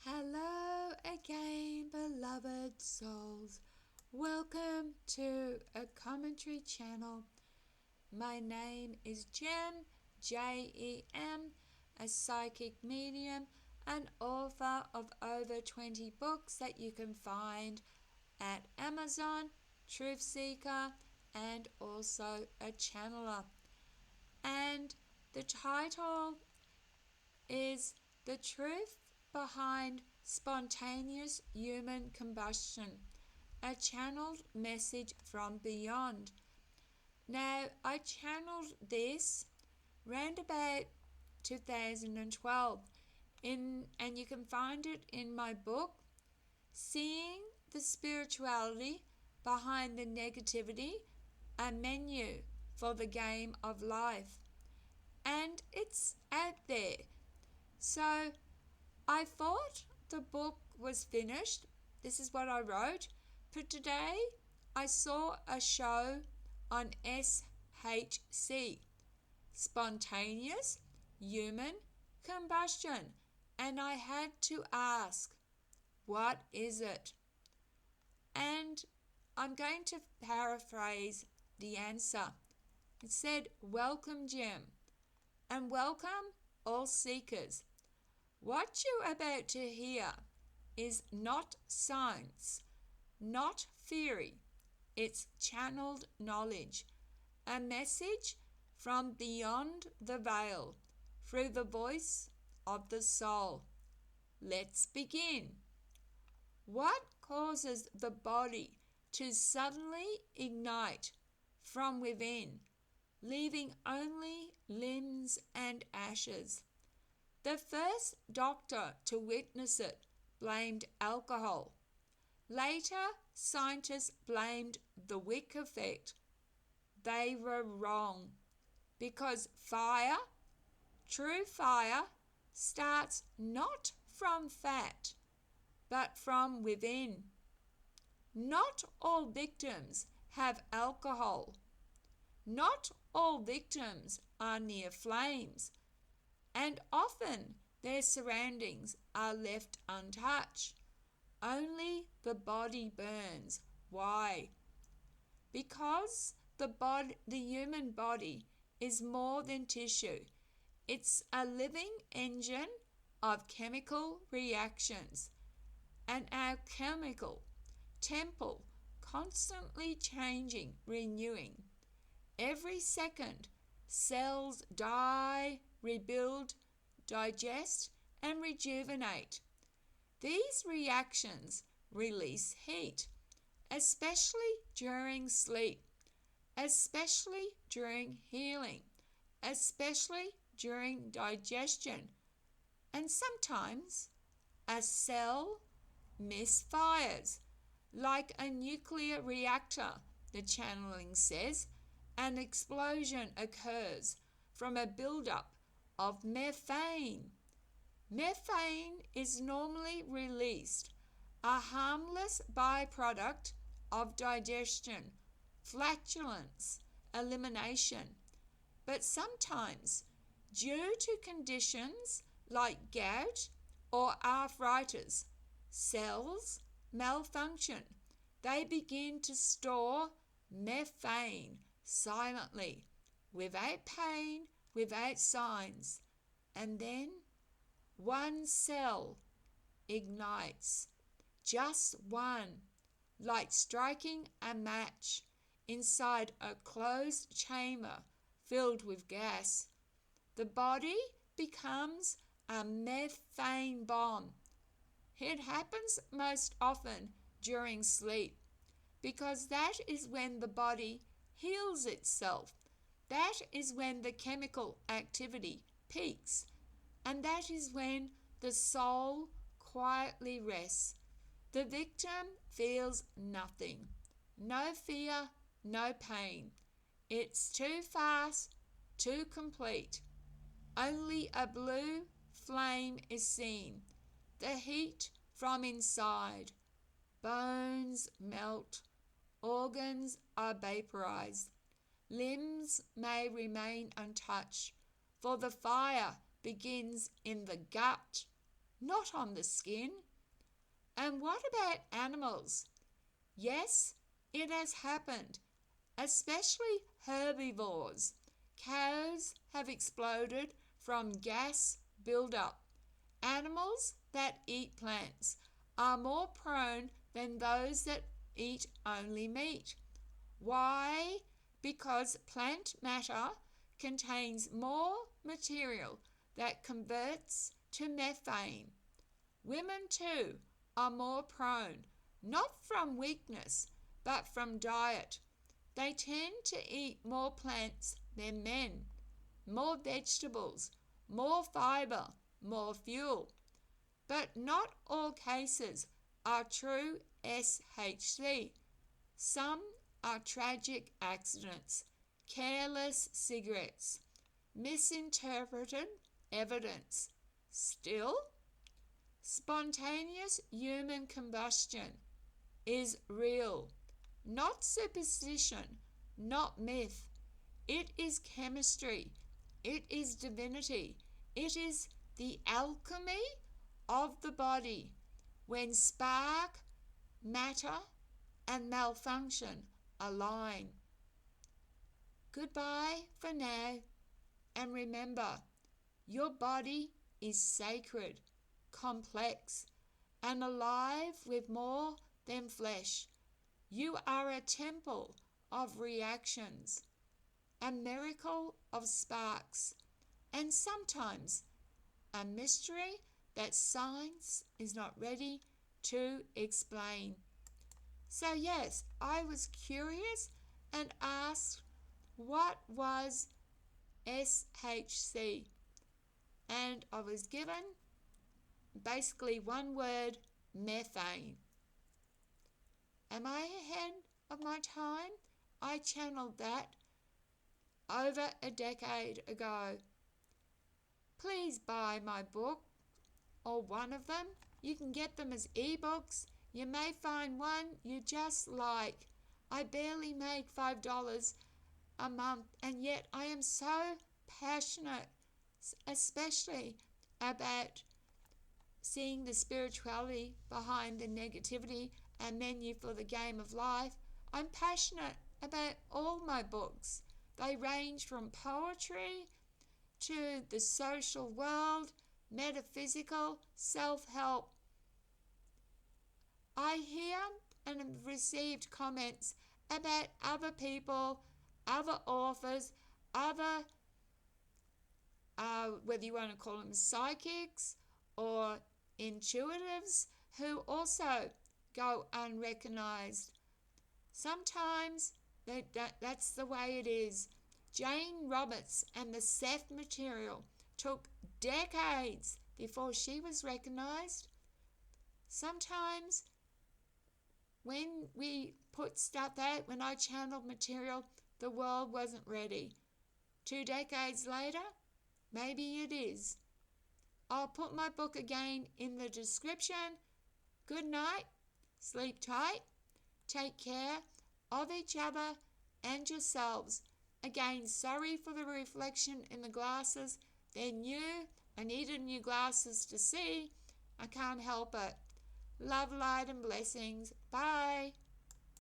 Hello again, beloved souls. Welcome to a commentary channel. My name is Jem, Jem, a psychic medium and author of over 20 books that you can find at Amazon, Truth Seeker, and also a channeler. And the title is The Truth Behind Spontaneous Human Combustion, a channeled message from beyond. Now, I channeled this round about 2012 and you can find it in my book, Seeing the Spirituality Behind the Negativity, a Menu for the Game of Life. And it's out there. So I thought the book was finished. This is what I wrote. But today I saw a show on SHC, Spontaneous Human Combustion. And I had to ask, what is it? And I'm going to paraphrase the answer. It said, welcome, Jim, and welcome all seekers. What you're about to hear is not science, not theory. It's channeled knowledge, a message from beyond the veil through the voice of the soul. Let's begin. What causes the body to suddenly ignite from within, leaving only limbs and ashes? The first doctor to witness it blamed alcohol. Later, scientists blamed the wick effect. They were wrong, because fire, true fire, starts not from fat, but from within. Not all victims have alcohol. Not all victims are near flames, and often their surroundings are left untouched. Only the body burns. Why? Because the human body is more than tissue. It's a living engine of chemical reactions, and our chemical temple constantly changing, renewing. Every second, cells die, rebuild, digest, and rejuvenate. These reactions release heat, especially during sleep, especially during healing, especially during digestion, and sometimes a cell misfires, like a nuclear reactor, the channeling says. An explosion occurs from a buildup of methane. Methane is normally released, a harmless byproduct of digestion, flatulence, elimination. But sometimes, due to conditions like gout or arthritis, cells malfunction. They begin to store methane silently, without pain, without signs. And then one cell ignites, just one, like striking a match inside a closed chamber filled with gas. The body becomes a methane bomb. It happens most often during sleep, because that is when the body heals itself. That is when the chemical activity peaks, and that is when the soul quietly rests. The victim feels nothing, no fear, no pain. It's too fast, too complete. Only a blue flame is seen, the heat from inside. Bones melt, organs are vaporized. Limbs may remain untouched, for the fire begins in the gut, not on the skin. And what about animals? Yes, it has happened, especially herbivores. Cows have exploded from gas buildup. Animals that eat plants are more prone than those that eat only meat. Why? Because plant matter contains more material that converts to methane. Women too are more prone, not from weakness, but from diet. They tend to eat more plants than men, more vegetables, more fiber, more fuel. But not all cases are true SHC. Some are tragic accidents, careless cigarettes, misinterpreted evidence. Still, spontaneous human combustion is real, not superstition, not myth. It is chemistry. It is divinity. It is the alchemy of the body when spark, matter, and malfunction align. Goodbye for now, and remember, your body is sacred, complex, and alive with more than flesh. You are a temple of reactions, a miracle of sparks, and sometimes a mystery that science is not ready to explain. So yes, I was curious and asked what was SHC, and I was given basically one word: methane. Am I ahead of my time? I channeled that over a decade ago. Please buy my book or one of them. You can get them as ebooks. You may find one you just like. I barely make $5 a month, and yet I am so passionate, especially about seeing the spirituality behind the negativity and menu for the game of life. I'm passionate about all my books. They range from poetry to the social world, metaphysical, self-help. I hear and have received comments about other people, other authors, other, whether you want to call them psychics or intuitives, who also go unrecognized. Sometimes that's the way it is. Jane Roberts and the Seth material took decades before she was recognized. Sometimes when we put stuff out, when I channeled material, the world wasn't ready. 2 decades later, maybe it is. I'll put my book again in the description. Good night, sleep tight, take care of each other and yourselves. Again, sorry for the reflection in the glasses. They're new. I needed new glasses to see. I can't help it. Love, light, and blessings. Bye.